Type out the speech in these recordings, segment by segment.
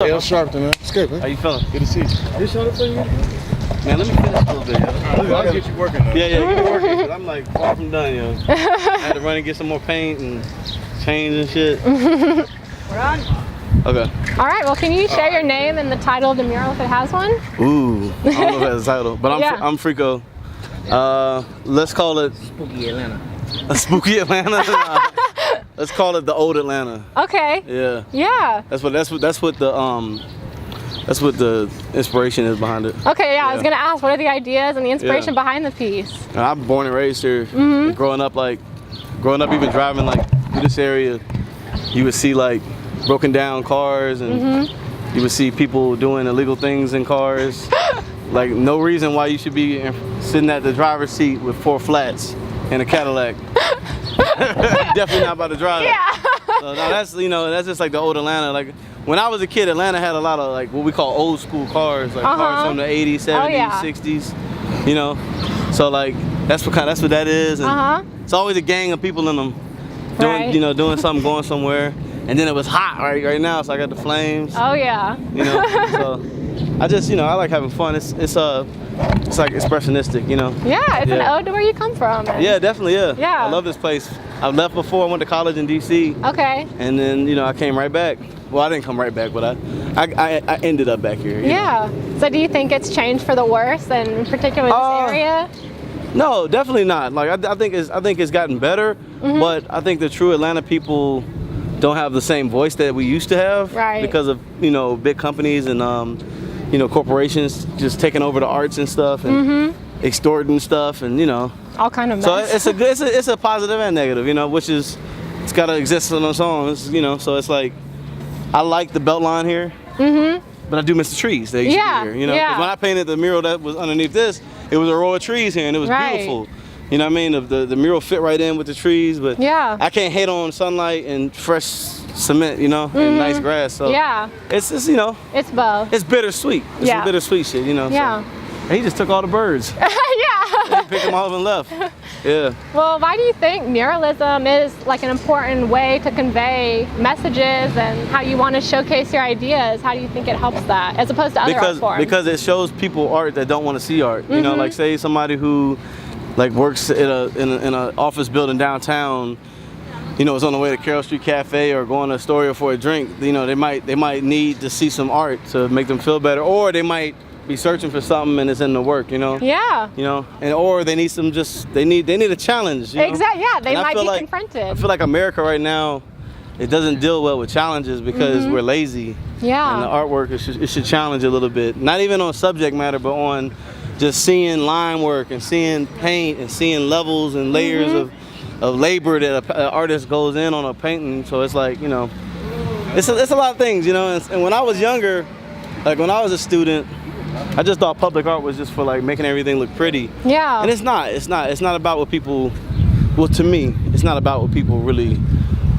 Hey, I'm Sharpton, man. It's good, man. How you feeling? Good to see you. This show for you? Man, let me finish a little bit, yo. I'll get you working, though. Yeah, get me working, because I'm like far from done, yo. I had to run and get some more paint and change and shit. We're on. Okay. All right, well, can you share your name and the title of the mural if it has one? Ooh, I don't know if it has a title, but I'm FRKO. Let's call it Spooky Atlanta. A Spooky Atlanta. Let's call it the Old Atlanta. Okay. Yeah. Yeah. That's what the inspiration is behind it. Okay, yeah, I was gonna ask, what are the ideas and the inspiration behind the piece? And I'm born and raised here. Growing up, even driving like through this area, you would see like broken down cars, and you would see people doing illegal things in cars. Like no reason why you should be sitting at the driver's seat with 4 flats in a Cadillac. Definitely not about to drive. Yeah. So, no, that's just like the old Atlanta. Like when I was a kid, Atlanta had a lot of like what we call old school cars, like cars from the 80s, 70s, 60s. You know, so like that's what that is. And it's always a gang of people in them doing doing something, going somewhere. And then it was hot right now, so I got the flames. Oh yeah. You know, so I just I like having fun. It's like expressionistic, you know. Yeah, it's an ode to where you come from. Yeah, definitely. Yeah. I love this place. I left before. I went to college in DC. Okay. And then I came right back. Well, I didn't come right back, but I ended up back here. Yeah. So do you think it's changed for the worse, and in particular this area? No, definitely not. Like I think it's gotten better, but I think the true Atlanta people don't have the same voice that we used to have, right? Because of big companies and corporations just taking over the arts and stuff and extorting stuff and all kind of mess. So it's a positive and negative, which is it's got to exist on its own. So it's like I like the belt line here, but I do miss the trees that used to be here. Because when I painted the mural that was underneath this, it was a row of trees here and it was beautiful. You know what I mean? The mural fit right in with the trees, but I can't hate on sunlight and fresh cement, and nice grass. So it's just, it's both. It's bittersweet. It's some bittersweet shit, Yeah. So. And he just took all the birds. Yeah. He picked them all up and left. Yeah. Well, why do you think muralism is like an important way to convey messages and how you want to showcase your ideas? How do you think it helps that as opposed to other art forms? Because it shows people art that don't want to see art. You know, like say somebody who like works in an office building downtown, is on the way to Carroll Street Cafe or going to Astoria for a drink. They might need to see some art to make them feel better, or they might be searching for something and it's in the work. Yeah. And or they need they need a challenge. Exactly. Yeah, they might be confronted. I feel like America right now, it doesn't deal well with challenges because we're lazy. Yeah. And the artwork it should challenge a little bit, not even on subject matter, but on just seeing line work and seeing paint and seeing levels and layers of labor that an artist goes in on a painting. So it's like, it's a lot of things, and when I was younger, like when I was a student, I just thought public art was just for like making everything look pretty. Yeah. And it's not about what people, well, to me, it's not about what people really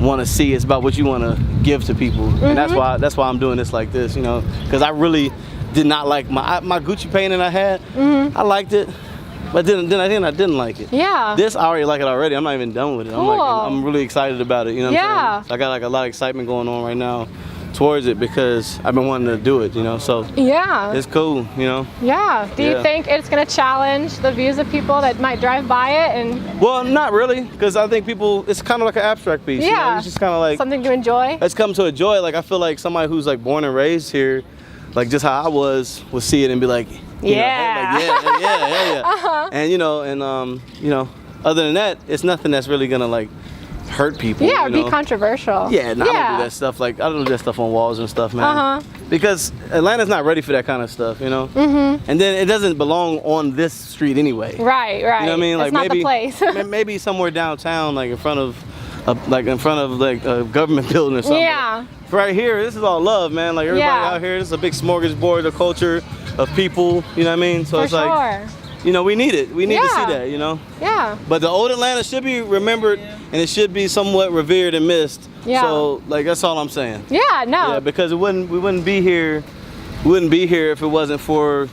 want to see. It's about what you want to give to people. And that's why I'm doing this like this, because I really did not like my Gucci painting I had. I liked it, but then I didn't like it. Yeah. This I already like it already. I'm not even done with it. Cool. I'm really excited about it. What I'm saying? So I got like a lot of excitement going on right now towards it because I've been wanting to do it. So it's cool. Yeah. Do you think it's going to challenge the views of people that might drive by it? And well, not really, because I think people, it's kind of like an abstract piece. Yeah. It's just kind of like something to enjoy. It's come to enjoy. Like I feel like somebody who's like born and raised here, like just how I was, would see it and be like, yeah. And other than that, it's nothing that's really gonna like hurt people. Yeah, or be controversial. Yeah, I don't do that stuff. Like I don't do that stuff on walls and stuff, man. Because Atlanta's not ready for that kind of stuff, And then it doesn't belong on this street anyway. Right. You know what I mean? Like it's not maybe the place. maybe somewhere downtown, like in front of a government building or something. Yeah. Right here, this is all love, man. Like everybody out here, this is a big smorgasbord of culture, of people, you know what I mean? So it's like, we need it. We need to see that, Yeah. But the old Atlanta should be remembered and it should be somewhat revered and missed. Yeah. So like that's all I'm saying. Yeah, no. Yeah, because we wouldn't be here if it wasn't for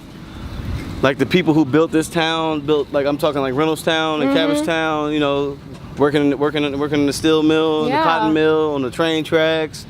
like the people who built this town, like I'm talking like Reynoldstown and Cabbagetown, working in the steel mill, the cotton mill, on the train tracks.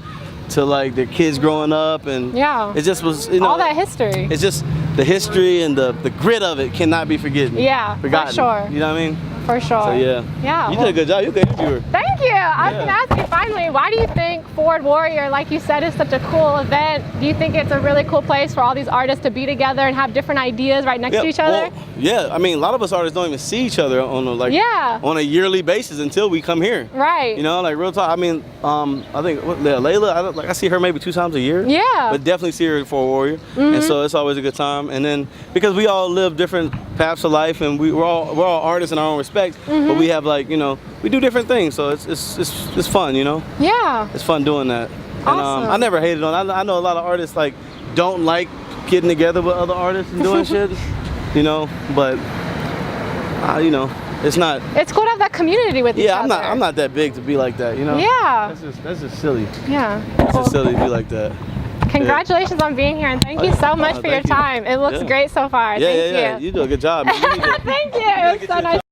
to like their kids growing up, and yeah, it just was, you know, all that history. It's just the history and the grit of it cannot be forgotten. Yeah, forgotten. for sure. You know what I mean? For sure. So yeah. Yeah. You did a good job. You're a good interviewer. Thank you. I was going to ask you finally, why do you think Forward Warrior, like you said, is such a cool event? Do you think it's a really cool place for all these artists to be together and have different ideas right next to each other? Well, yeah. I mean, a lot of us artists don't even see each other on a yearly basis until we come here. Right. You know, like real talk. I mean, I think Layla, I see her maybe 2 times a year. Yeah. But definitely see her at Forward Warrior, and so it's always a good time. And then because we all live different paths of life, and we're all artists in our own respect, but we have, like, you know, we do different things, so it's fun, you know. Yeah. It's fun doing that. Awesome. And I never hated on. I know a lot of artists like don't like getting together with other artists and doing shit, you know. But you know, it's not. It's cool to have that community with each other. Yeah, I'm not that big to be like that, you know. Yeah. That's just silly. Yeah. It's just silly to be like that. Congratulations on being here, and thank you so much for your time. It looks great so far. Thank you. You do a good job. Thank you. It was so nice.